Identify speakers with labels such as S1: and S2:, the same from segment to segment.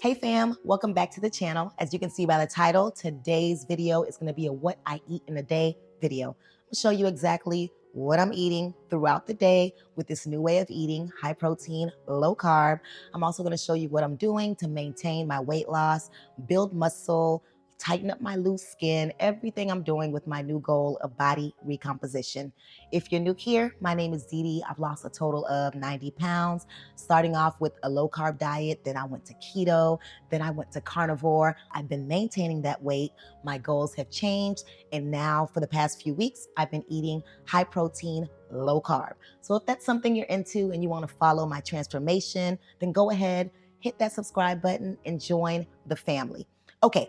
S1: Hey fam, welcome back to the channel. As you can see by the title, today's video is gonna be a what I eat in a day video. I'll show you exactly what I'm eating throughout the day with this new way of eating, high protein, low carb. I'm also gonna show you what I'm doing to maintain my weight loss, build muscle, tighten up my loose skin, everything I'm doing with my new goal of body recomposition. If you're new here, my name is DeeDee. I've lost a total of 90 pounds, starting off with a low carb diet. Then I went to keto. Then I went to carnivore. I've been maintaining that weight. My goals have changed. And now for the past few weeks, I've been eating high protein, low carb. So if that's something you're into and you want to follow my transformation, then go ahead, hit that subscribe button and join the family. Okay.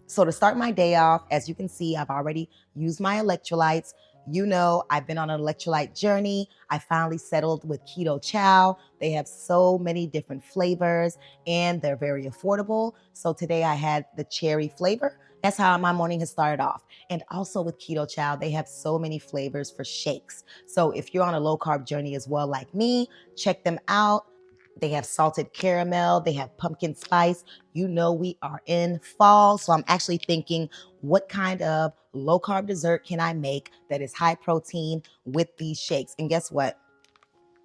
S1: So to start my day off, as you can see, I've already used my electrolytes. You know, I've been on an electrolyte journey. I finally settled with Keto Chow. They have so many different flavors and they're very affordable. So today I had the cherry flavor. That's how my morning has started off. And also with Keto Chow, they have so many flavors for shakes. So if you're on a low carb journey as well like me, check them out. They have salted caramel. They have pumpkin spice. You know we are in fall. So I'm actually thinking, what kind of low carb dessert can I make that is high protein with these shakes? And guess what?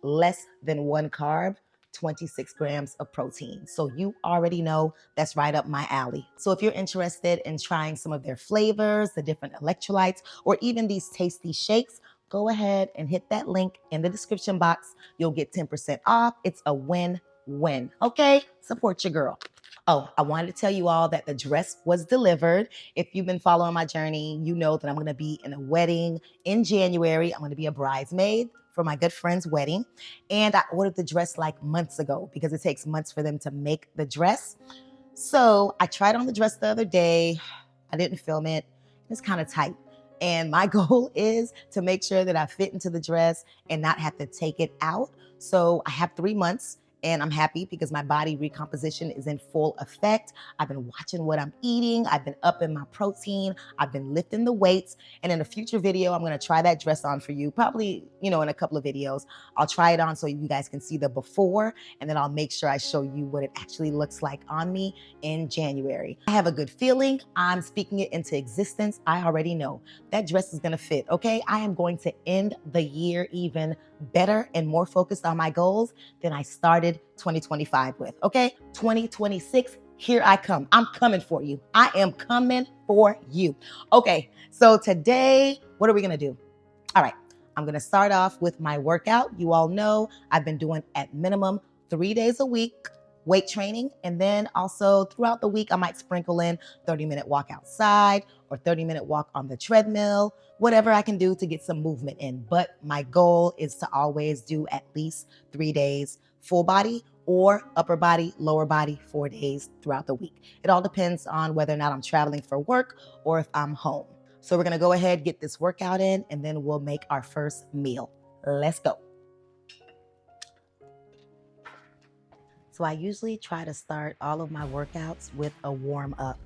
S1: Less than 1 carb, 26 grams of protein. So you already know that's right up my alley. So if you're interested in trying some of their flavors, the different electrolytes, or even these tasty shakes, go ahead and hit that link in the description box. You'll get 10% off. It's a win-win. Okay? Support your girl. Oh, I wanted to tell you all that the dress was delivered. If you've been following my journey, you know that I'm going to be in a wedding in January. I'm going to be a bridesmaid for my good friend's wedding. And I ordered the dress like months ago because it takes months for them to make the dress. So I tried on the dress the other day. I didn't film it. It's kind of tight. And my goal is to make sure that I fit into the dress and not have to take it out. So I have 3 months. And I'm happy because my body recomposition is in full effect. I've been watching what I'm eating. I've been upping my protein. I've been lifting the weights. And in a future video, I'm going to try that dress on for you. Probably, in a couple of videos, I'll try it on so you guys can see the before. And then I'll make sure I show you what it actually looks like on me in January. I have a good feeling. I'm speaking it into existence. I already know that dress is going to fit. Okay. I am going to end the year even better and more focused on my goals than I started 2025 with. Okay. 2026, here I come. I'm coming for you. I am coming for you. Okay. So today, what are we going to do? All right. I'm going to start off with my workout. You all know I've been doing at minimum 3 days a week weight training. And then also throughout the week, I might sprinkle in 30-minute walk outside or 30-minute walk on the treadmill, whatever I can do to get some movement in. But my goal is to always do at least 3 days full body or upper body, lower body, 4 days throughout the week. It all depends on whether or not I'm traveling for work or if I'm home. So we're going to go ahead, get this workout in, and then we'll make our first meal. Let's go. So I usually try to start all of my workouts with a warm up.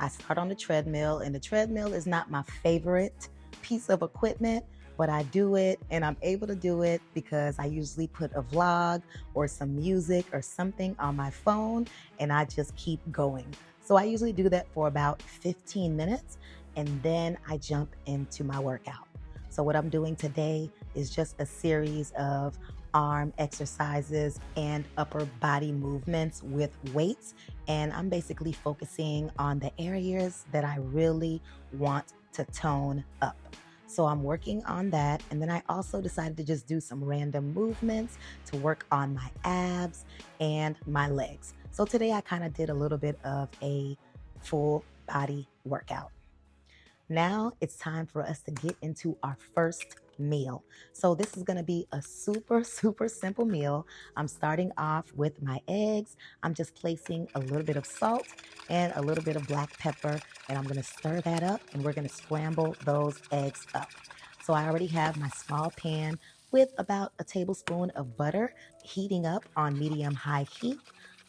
S1: I start on the treadmill, and the treadmill is not my favorite piece of equipment, but I do it, and I'm able to do it because I usually put a vlog or some music or something on my phone, and I just keep going. So I usually do that for about 15 minutes, and then I jump into my workout. So what I'm doing today is just a series of arm exercises and upper body movements with weights. And I'm basically focusing on the areas that I really want to tone up. So I'm working on that. And then I also decided to just do some random movements to work on my abs and my legs. So today I kind of did a little bit of a full body workout. Now it's time for us to get into our first meal. So this is gonna be a super, super simple meal. I'm starting off with my eggs. I'm just placing a little bit of salt and a little bit of black pepper, and I'm gonna stir that up, and we're gonna scramble those eggs up. So I already have my small pan with about a tablespoon of butter heating up on medium-high heat.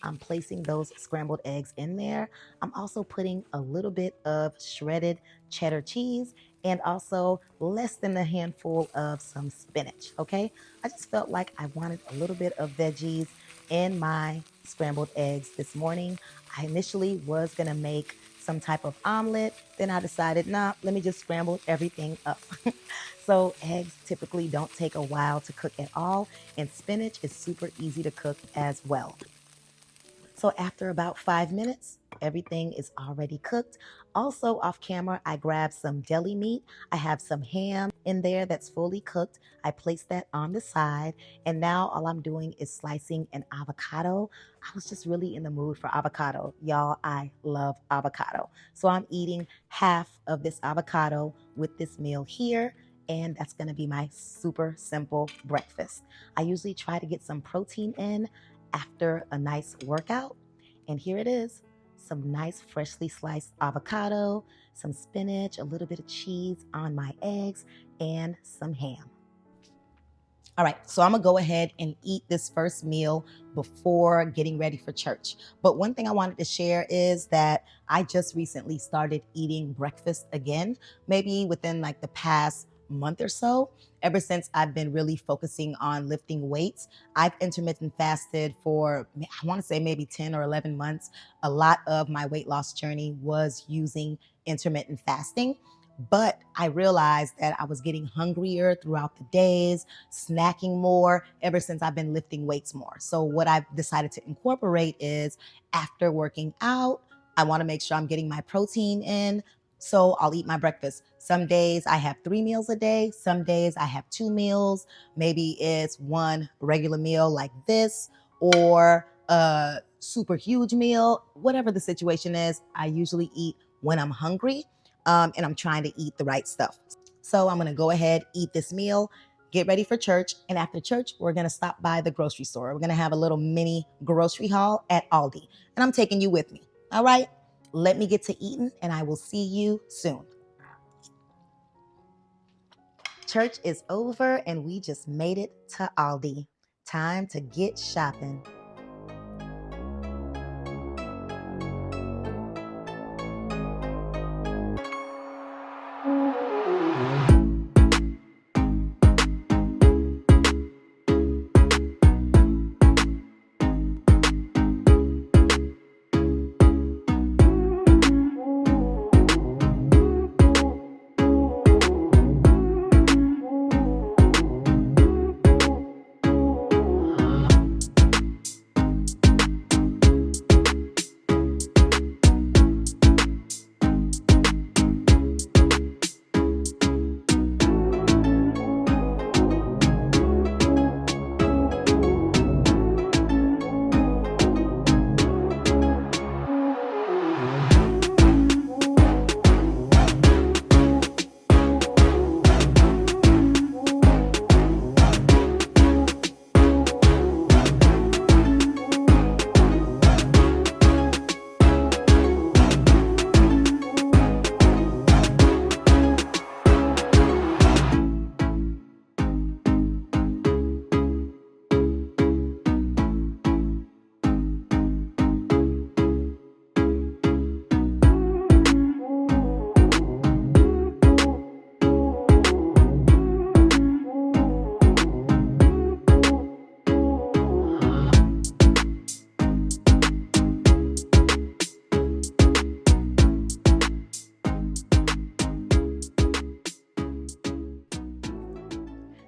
S1: I'm placing those scrambled eggs in there. I'm also putting a little bit of shredded cheddar cheese and also less than a handful of some spinach, okay? I just felt like I wanted a little bit of veggies in my scrambled eggs this morning. I initially was gonna make some type of omelet. Then I decided, nah, let me just scramble everything up. So eggs typically don't take a while to cook at all, and spinach is super easy to cook as well. So after about 5 minutes, everything is already cooked. Also off camera, I grabbed some deli meat. I have some ham in there that's fully cooked. I placed that on the side. And now all I'm doing is slicing an avocado. I was just really in the mood for avocado. Y'all, I love avocado. So I'm eating half of this avocado with this meal here. And that's gonna be my super simple breakfast. I usually try to get some protein in after a nice workout. And here it is, some nice freshly sliced avocado, some spinach, a little bit of cheese on my eggs, and some ham. All right, so I'm gonna go ahead and eat this first meal before getting ready for church. But one thing I wanted to share is that I just recently started eating breakfast again, maybe within like the past month or so. Ever since I've been really focusing on lifting weights, I've intermittent fasted for, I wanna say maybe 10 or 11 months. A lot of my weight loss journey was using intermittent fasting. But I realized that I was getting hungrier throughout the days, snacking more ever since I've been lifting weights more. So, what I've decided to incorporate is after working out, I want to make sure I'm getting my protein in. So, I'll eat my breakfast. Some days I have 3 meals a day, some days I have 2 meals. Maybe it's one regular meal like this, or a super huge meal. Whatever the situation is, I usually eat when I'm hungry, and I'm trying to eat the right stuff. So I'm gonna go ahead, eat this meal, get ready for church, and after church, we're gonna stop by the grocery store. We're gonna have a little mini grocery haul at Aldi, and I'm taking you with me. All right, let me get to eating, and I will see you soon. Church is over, and we just made it to Aldi. Time to get shopping.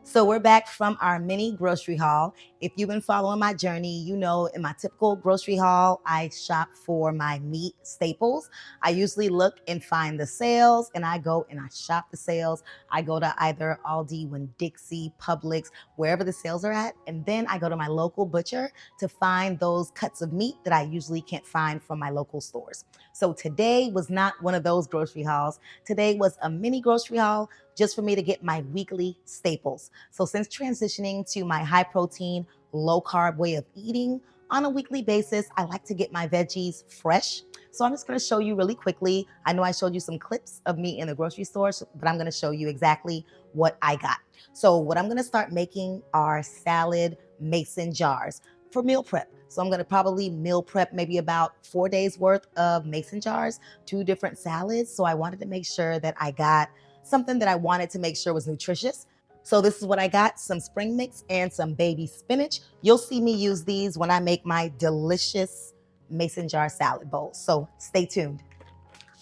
S1: So we're back from our mini grocery haul. If you've been following my journey, you know in my typical grocery haul, I shop for my meat staples. I usually look and find the sales, and I go and I shop the sales. I go to either Aldi, Winn-Dixie, Publix, wherever the sales are at, and then I go to my local butcher to find those cuts of meat that I usually can't find from my local stores. So today was not one of those grocery hauls. Today was a mini grocery haul, just for me to get my weekly staples. So since transitioning to my high protein, low carb way of eating on a weekly basis, I like to get my veggies fresh. So I'm just going to show you really quickly. I know I showed you some clips of me in the grocery store, but I'm going to show you exactly what I got. So what I'm going to start making are salad mason jars for meal prep. So I'm going to probably meal prep maybe about 4 days worth of mason jars, 2 different salads. So I wanted to make sure that I got something that I wanted to make sure was nutritious. So this is what I got, some spring mix and some baby spinach. You'll see me use these when I make my delicious mason jar salad bowls. So stay tuned.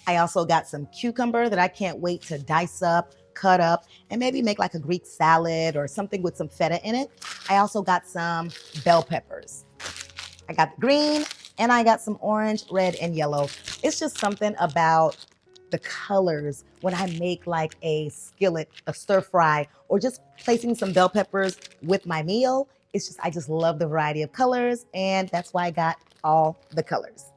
S1: I also got some cucumber that I can't wait to dice up, cut up, and maybe make like a Greek salad or something with some feta in it. I also got some bell peppers. I got the green and I got some orange, red, and yellow. It's just something about the colors when I make like a skillet, a stir fry, or just placing some bell peppers with my meal. It's just, I just love the variety of colors, and that's why I got all the colors.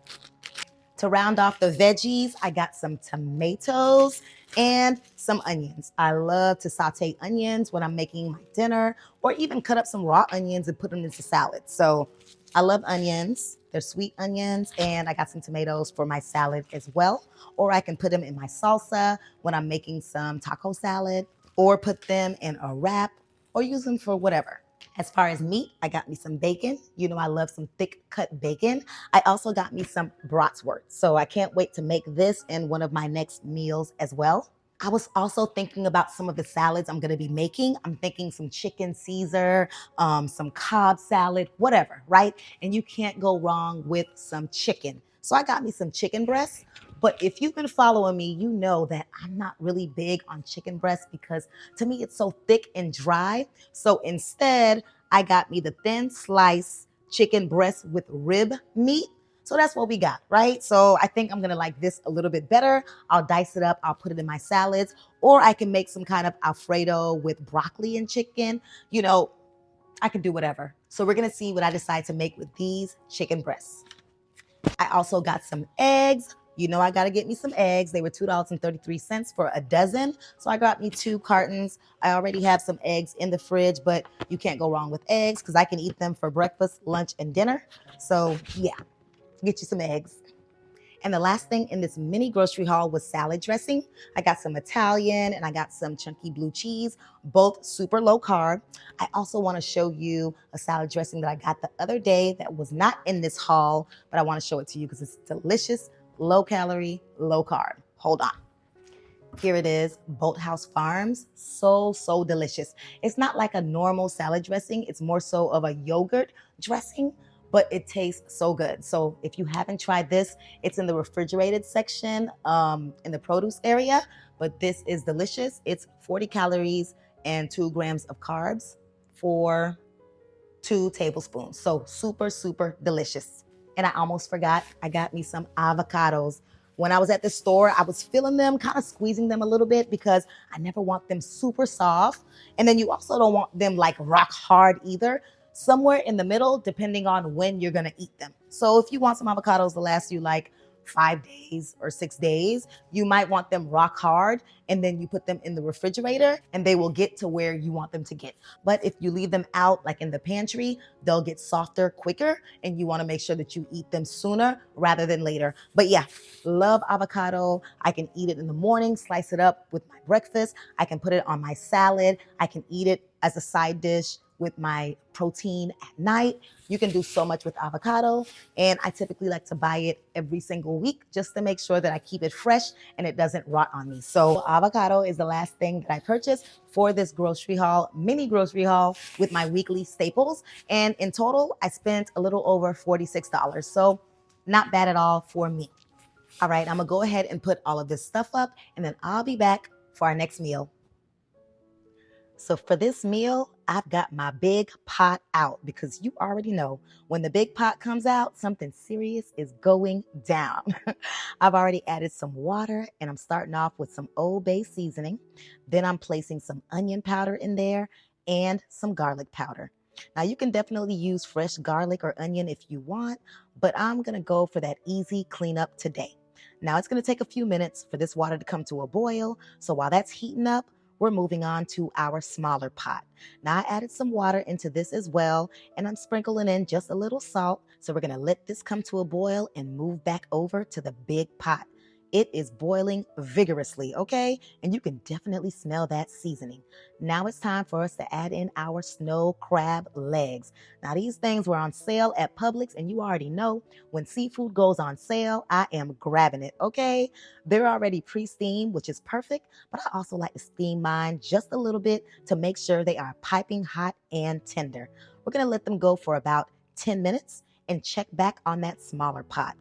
S1: To round off the veggies, I got some tomatoes and some onions. I love to saute onions when I'm making my dinner, or even cut up some raw onions and put them into salad. So I love onions. They're sweet onions, and I got some tomatoes for my salad as well. Or I can put them in my salsa when I'm making some taco salad, or put them in a wrap, or use them for whatever. As far as meat, I got me some bacon. You know I love some thick cut bacon. I also got me some bratwurst. So I can't wait to make this in one of my next meals as well. I was also thinking about some of the salads I'm going to be making. I'm thinking some chicken Caesar, some Cobb salad, whatever, right? And you can't go wrong with some chicken. So I got me some chicken breasts. But if you've been following me, you know that I'm not really big on chicken breasts because to me it's so thick and dry. So instead, I got me the thin slice chicken breast with rib meat. So that's what we got, right? So I think I'm gonna like this a little bit better. I'll dice it up, I'll put it in my salads, or I can make some kind of Alfredo with broccoli and chicken. You know, I can do whatever. So we're gonna see what I decide to make with these chicken breasts. I also got some eggs. You know I gotta get me some eggs. They were $2.33 for a dozen. So I got me 2 cartons. I already have some eggs in the fridge, but you can't go wrong with eggs because I can eat them for breakfast, lunch, and dinner. So yeah, get you some eggs. And the last thing in this mini grocery haul was salad dressing. I got some Italian and I got some chunky blue cheese, both super low carb. I also want to show you a salad dressing that I got the other day that was not in this haul, but I want to show it to you because it's delicious, low calorie, low carb. Hold on. Here it is, Boathouse Farms. So delicious. It's not like a normal salad dressing. It's more so of a yogurt dressing, but it tastes so good. So if you haven't tried this, it's in the refrigerated section in the produce area, but this is delicious. It's 40 calories and 2 grams of carbs for 2 tablespoons. So super delicious. And I almost forgot, I got me some avocados. When I was at the store, I was feeling them, kind of squeezing them a little bit because I never want them super soft. And then you also don't want them like rock hard either. Somewhere in the middle, depending on when you're gonna eat them. So if you want some avocados to last you like 5 days or 6 days, you might want them rock hard, and then you put them in the refrigerator and they will get to where you want them to get. But if you leave them out like in the pantry, they'll get softer quicker, and you want to make sure that you eat them sooner rather than later. But yeah, love avocado. I can eat it in the morning, slice it up with my breakfast. I can put it on my salad. I can eat it as a side dish with my protein at night. You can do so much with avocado, and I typically like to buy it every single week just to make sure that I keep it fresh and it doesn't rot on me. So avocado is the last thing that I purchased for this grocery haul, mini grocery haul with my weekly staples. And in total, I spent a little over $46. So not bad at all for me. All right, I'm gonna go ahead and put all of this stuff up, and then I'll be back for our next meal. So for this meal, I've got my big pot out because you already know when the big pot comes out, something serious is going down. I've already added some water, and I'm starting off with some Old Bay seasoning. Then I'm placing some onion powder in there and some garlic powder. Now you can definitely use fresh garlic or onion if you want, but I'm gonna go for that easy cleanup today. Now it's gonna take a few minutes for this water to come to a boil. So while that's heating up, we're moving on to our smaller pot. Now I added some water into this as well, and I'm sprinkling in just a little salt. So we're gonna let this come to a boil and move back over to the big pot. It is boiling vigorously, okay? And you can definitely smell that seasoning. Now it's time for us to add in our snow crab legs. Now these things were on sale at Publix, and you already know when seafood goes on sale, I am grabbing it, okay? They're already pre-steamed, which is perfect, but I also like to steam mine just a little bit to make sure they are piping hot and tender. We're gonna let them go for about 10 minutes and check back on that smaller pot.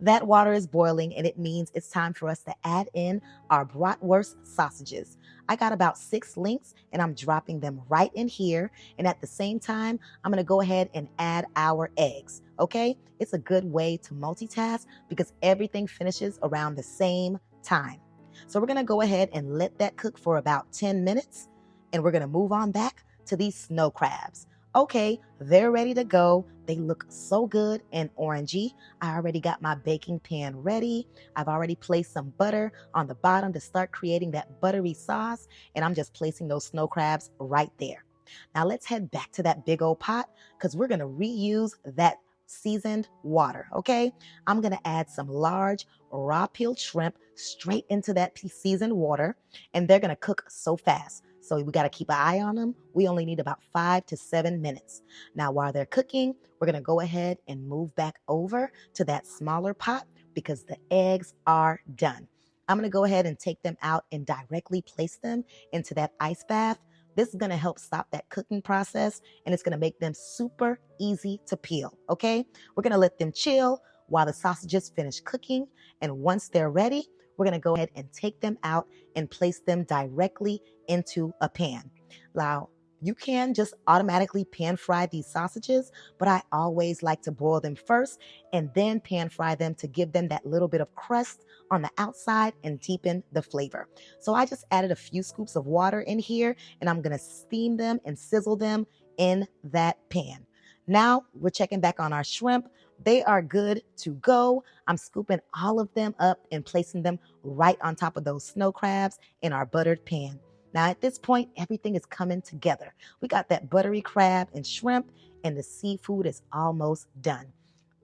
S1: That water is boiling, and it means it's time for us to add in our bratwurst sausages. I got about 6 links, and I'm dropping them right in here. And at the same time, I'm going to go ahead and add our eggs. Okay? It's a good way to multitask because everything finishes around the same time. So we're going to go ahead and let that cook for about 10 minutes, and we're going to move on back to these snow crabs. Okay, they're ready to go. They look so good and orangey. I already got my baking pan ready. I've already placed some butter on the bottom to start creating that buttery sauce, and I'm just placing those snow crabs right there. Now let's head back to that big old pot because we're gonna reuse that seasoned water, okay? I'm gonna add some large raw peeled shrimp straight into that seasoned water, and they're gonna cook so fast. So we got to keep an eye on them. We only need about 5 to 7 minutes. Now, while they're cooking, we're going to go ahead and move back over to that smaller pot because the eggs are done. I'm going to go ahead and take them out and directly place them into that ice bath. This is going to help stop that cooking process, and it's going to make them super easy to peel, okay? We're going to let them chill while the sausages finish cooking, and once they're ready, we're going to go ahead and take them out and place them directly into a pan. Now, you can just automatically pan fry these sausages, but I always like to boil them first and then pan fry them to give them that little bit of crust on the outside and deepen the flavor. So I just added a few scoops of water in here, and I'm going to steam them and sizzle them in that pan. Now we're checking back on our shrimp. They are good to go. I'm scooping all of them up and placing them right on top of those snow crabs in our buttered pan. Now at this point, everything is coming together. We got that buttery crab and shrimp, and the seafood is almost done.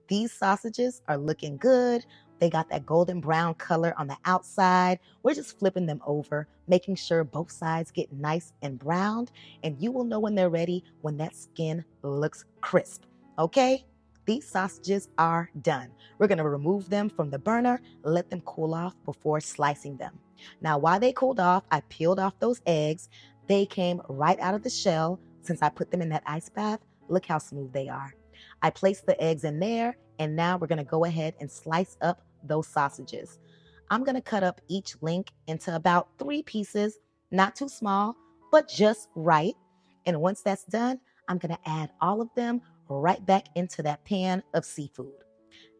S1: These sausages are looking good. They got that golden brown color on the outside. We're just flipping them over, making sure both sides get nice and browned, and you will know when they're ready when that skin looks crisp, okay? These sausages are done. We're gonna remove them from the burner, let them cool off before slicing them. Now, while they cooled off, I peeled off those eggs. They came right out of the shell since I put them in that ice bath. Look how smooth they are. I placed the eggs in there, and now we're gonna go ahead and slice up those sausages. I'm gonna cut up each link into about 3 pieces, not too small, but just right. And once that's done, I'm gonna add all of them right back into that pan of seafood.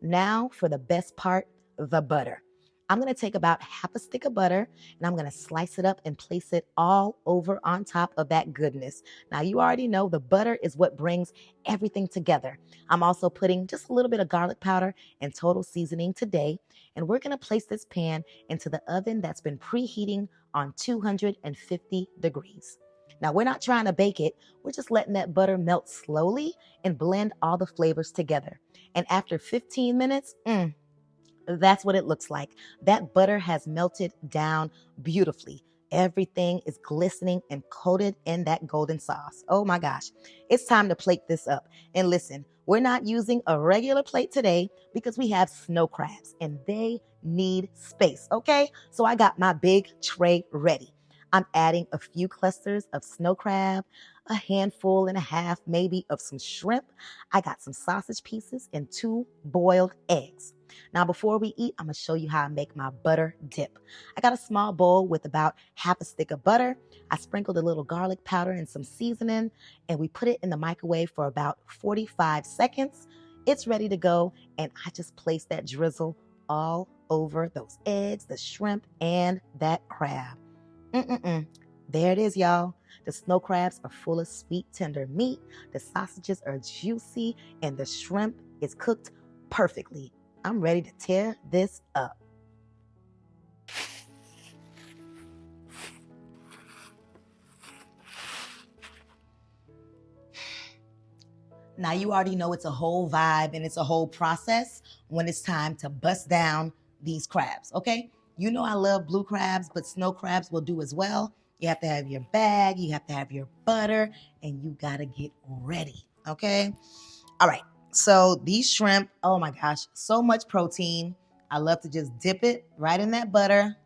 S1: Now for the best part, the butter. I'm going to take about half a stick of butter, and I'm going to slice it up and place it all over on top of that goodness. Now you already know the butter is what brings everything together. I'm also putting just a little bit of garlic powder and total seasoning today, and we're going to place this pan into the oven that's been preheating on 250 degrees. Now we're not trying to bake it, we're just letting that butter melt slowly and blend all the flavors together. And after 15 minutes, that's what it looks like. That butter has melted down beautifully. Everything is glistening and coated in that golden sauce. Oh my gosh. It's time to plate this up. And listen, we're not using a regular plate today because we have snow crabs and they need space, okay? So I got my big tray ready. I'm adding a few clusters of snow crab, a handful and a half maybe of some shrimp. I got some sausage pieces and 2 boiled eggs. Now, before we eat, I'm going to show you how I make my butter dip. I got a small bowl with about half a stick of butter. I sprinkled a little garlic powder and some seasoning, and we put it in the microwave for about 45 seconds. It's ready to go, and I just placed that drizzle all over those eggs, the shrimp, and that crab. There it is, y'all. The snow crabs are full of sweet, tender meat. The sausages are juicy, and the shrimp is cooked perfectly. I'm ready to tear this up. Now you already know it's a whole vibe and it's a whole process when it's time to bust down these crabs, okay? You know I love blue crabs, but snow crabs will do as well. You have to have your bag, you have to have your butter, and you gotta get ready, okay? All right, so these shrimp, oh my gosh, so much protein. I love to just dip it right in that butter.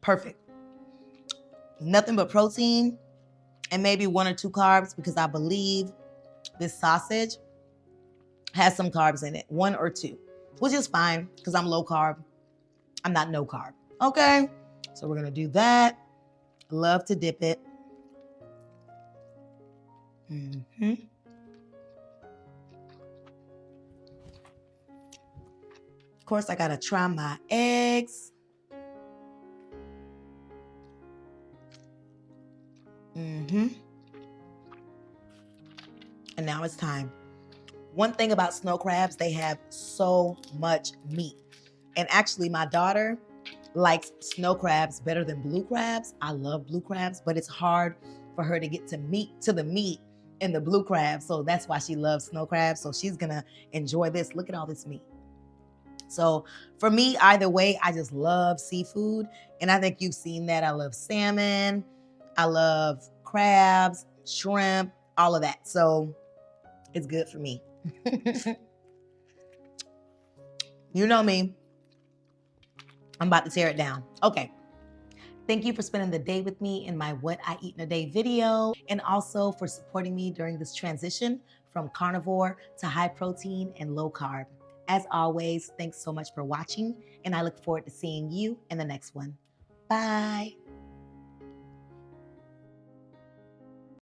S1: Perfect. Nothing but protein and maybe 1 or 2 carbs because I believe this sausage has some carbs in it, 1 or 2, which is fine because I'm low carb. I'm not no carb. Okay, so we're gonna do that. Love to dip it. Of course, I gotta try my eggs. And now it's time. One thing about snow crabs, they have so much meat. And actually, my daughter likes snow crabs better than blue crabs. I love blue crabs, but it's hard for her to get to the meat in the blue crabs. So that's why she loves snow crabs. So she's gonna enjoy this. Look at all this meat. So for me, either way, I just love seafood. And I think you've seen that. I love salmon. I love crabs, shrimp, all of that. So it's good for me. You know me. I'm about to tear it down. Okay. Thank you for spending the day with me in my What I Eat in a Day video, and also for supporting me during this transition from carnivore to high protein and low carb. As always, thanks so much for watching, and I look forward to seeing you in the next one. Bye.